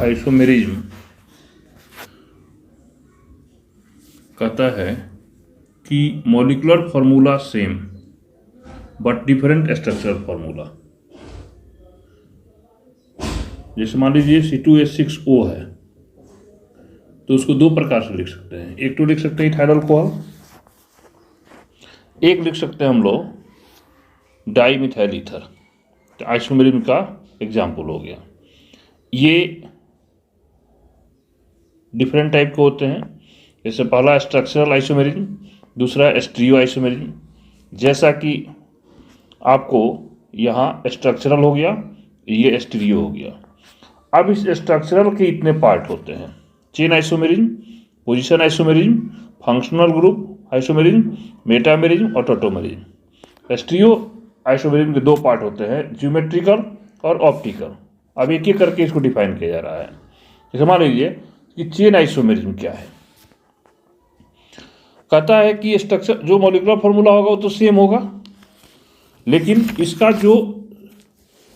Isomerism कहता है कि molecular formula same but different structural formula. जैसे मान लीजिए C2H6O है तो उसको दो प्रकार से लिख सकते हैं। एक तो लिख सकते हैं इथाइल अल्कोहल, एक लिख सकते हैं हम लोग डाई मिथाइल ईथर। तो आइसोमेरिज्म का एग्जाम्पल हो गया। ये डिफरेंट टाइप के होते हैं। जैसे पहला स्ट्रक्चरल आइसोमेरिज्म, दूसरा स्टीरियो आइसोमेरिज्म। जैसा कि आपको यहाँ स्ट्रक्चरल हो गया, ये स्टीरियो हो गया। अब इस स्ट्रक्चरल के इतने पार्ट होते हैं: chain isomerism, position isomerism, functional group isomerism, metamerism और टोटोमेरिज्म। स्टीरियो आइसोमेरिज्म के दो पार्ट होते हैं, ज्योमेट्रिकल और ऑप्टिकल। अब एक एक करके इसको डिफाइन किया जा रहा है। जैसे मान लीजिए कि चेन आइसोमेरिज्म क्या है। कहता है कि स्ट्रक्चर जो मॉलिक्यूलर फॉर्मूला होगा वो तो सेम होगा, लेकिन इसका जो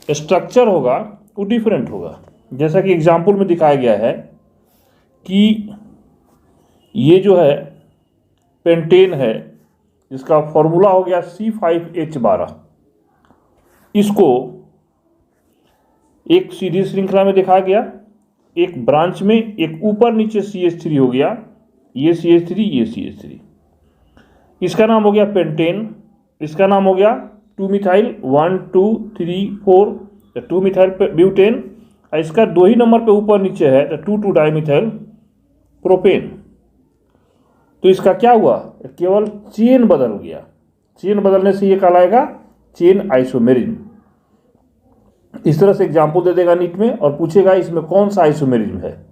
स्ट्रक्चर होगा वो डिफरेंट होगा। जैसा कि एग्जाम्पल में दिखाया गया है कि ये जो है पेंटेन है, जिसका फॉर्मूला हो गया C5H12। इसको एक सीधी श्रृंखला में दिखाया गया, एक ब्रांच में एक ऊपर नीचे CH3 हो गया, ये CH3 ये CH3। इसका नाम हो गया पेंटेन, इसका नाम हो गया 2-मिथाइल 1 2 3 4 2-मिथाइल ब्यूटेन। इसका दो ही नंबर पे ऊपर नीचे है तो 2,2-डाइमिथाइल प्रोपेन। तो इसका क्या हुआ, केवल चेन बदल गया। चेन बदलने से ये कहलाएगा चेन आइसोमेरिज्म। इस तरह से एग्जाम्पल दे देगा नीट में और पूछेगा इसमें कौन सा आइसोमेरिज्म है।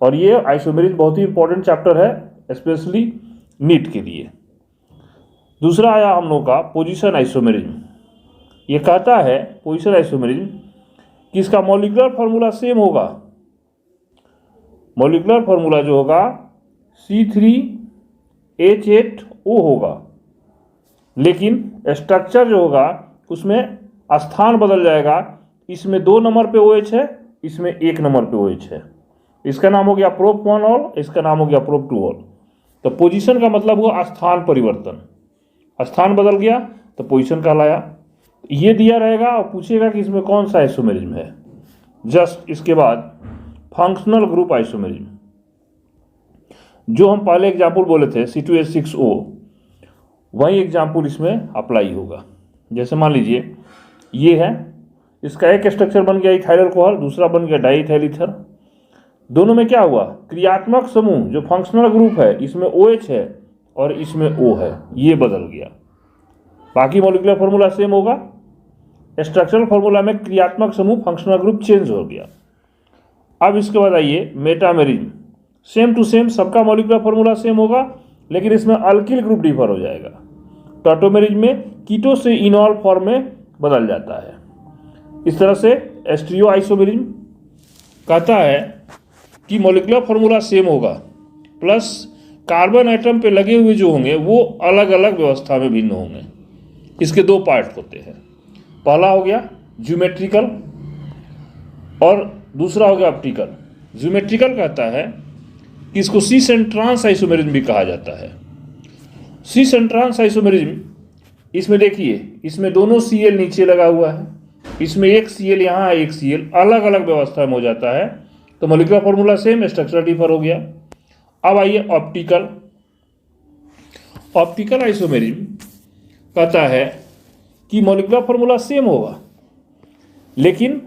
और ये आइसोमेरिज्म बहुत ही इंपॉर्टेंट चैप्टर है, स्पेशली नीट के लिए। दूसरा आया हम लोग का पोजीशन आइसोमेरिज्म। ये कहता है पोजीशन आइसोमेरिज्म कि इसका मॉलिक्यूलर फार्मूला सेम होगा। मॉलिक्यूलर फार्मूला जो होगा C3H8O होगा, लेकिन स्ट्रक्चर जो होगा उसमें स्थान बदल जाएगा। इसमें 2 नंबर पे OH है, इसमें 1 नंबर पे OH है। इसका नाम हो गया प्रोप 1 ऑल, इसका नाम हो गया प्रोप 2 ऑल। तो पोजीशन का मतलब हुआ स्थान परिवर्तन। स्थान बदल गया तो पोजीशन कहलाया। ये दिया रहेगा और पूछेगा कि इसमें कौन सा आइसोमेरिज्म है। जस्ट इसके बाद फंक्शनल ग्रुप आइसोमेरिज्म, जो हम पहले एग्जाम्पल बोले थे C2H6O, वही एग्जाम्पल इसमें अप्लाई होगा। जैसे मान लीजिए ये है, इसका एक स्ट्रक्चर बन गया इथाइल अल्कोहल, दूसरा बन गया डाई इथाइल ईथर। दोनों में क्या हुआ, क्रियात्मक समूह जो फंक्शनल ग्रुप है इसमें OH है और इसमें O है, ये बदल गया। बाकी मॉलिक्यूलर फार्मूला सेम होगा, स्ट्रक्चरल फार्मूला में क्रियात्मक समूह फंक्शनल ग्रुप चेंज हो गया। अब इसके बाद आइए मेटामेरिज्म। सेम टू सेम सबका मॉलिक्यूलर फार्मूला सेम होगा, लेकिन इसमें अल्किल ग्रुप डिफर हो जाएगा। टॉटोमेरिज्म में कीटो से इनॉल फॉर्म में बदल जाता है। इस तरह से स्टीरियो आइसोमेरिज्म कहता है कि मॉलिक्यूलर फार्मूला सेम होगा, प्लस कार्बन एटम पे लगे हुए जो होंगे वो अलग अलग व्यवस्था में भिन्न होंगे। इसके दो पार्ट होते हैं, पहला हो गया ज्योमेट्रिकल और दूसरा हो गया ऑप्टिकल। ज्योमेट्रिकल कहता है कि इसको सी सेंट्रांस आइसोमेरिज्म भी कहा जाता है। सी सेंट्रांस आइसोमेरिज्म, इसमें देखिए इसमें दोनों Cl नीचे लगा हुआ है, इसमें एक Cl यहाँ एक Cl अलग अलग व्यवस्था में हो जाता है। तो molecular formula same, structure differ हो गया। अब आइए ऑप्टिकल। ऑप्टिकल आइसोमेरिज्म कहता है कि मॉलिक्यूलर फार्मूला सेम होगा, लेकिन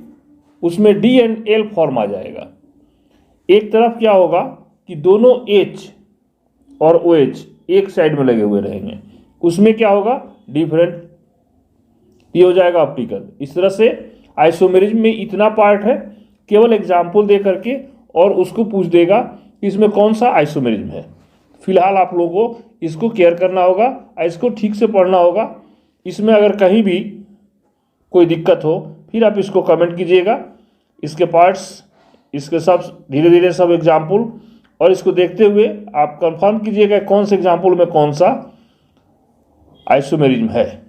उसमें D एंड L फॉर्म आ जाएगा। एक तरफ क्या होगा कि दोनों H और OH एक साइड में लगे हुए रहेंगे, उसमें क्या होगा डिफरेंट, ये हो जाएगा ऑप्टिकल। इस तरह से आइसोमेरिज्म में इतना पार्ट है, केवल एग्जाम्पल दे करके और उसको पूछ देगा कि इसमें कौन सा आइसोमेरिज्म है। फिलहाल आप लोगों को इसको केयर करना होगा, इसको ठीक से पढ़ना होगा। इसमें अगर कहीं भी कोई दिक्कत हो फिर आप इसको कमेंट कीजिएगा। इसके पार्ट्स, इसके सब धीरे धीरे सब एग्जाम्पल, और इसको देखते हुए आप कंफर्म कीजिएगा कौन से एग्जाम्पल में कौन सा आइसोमेरिज्म है।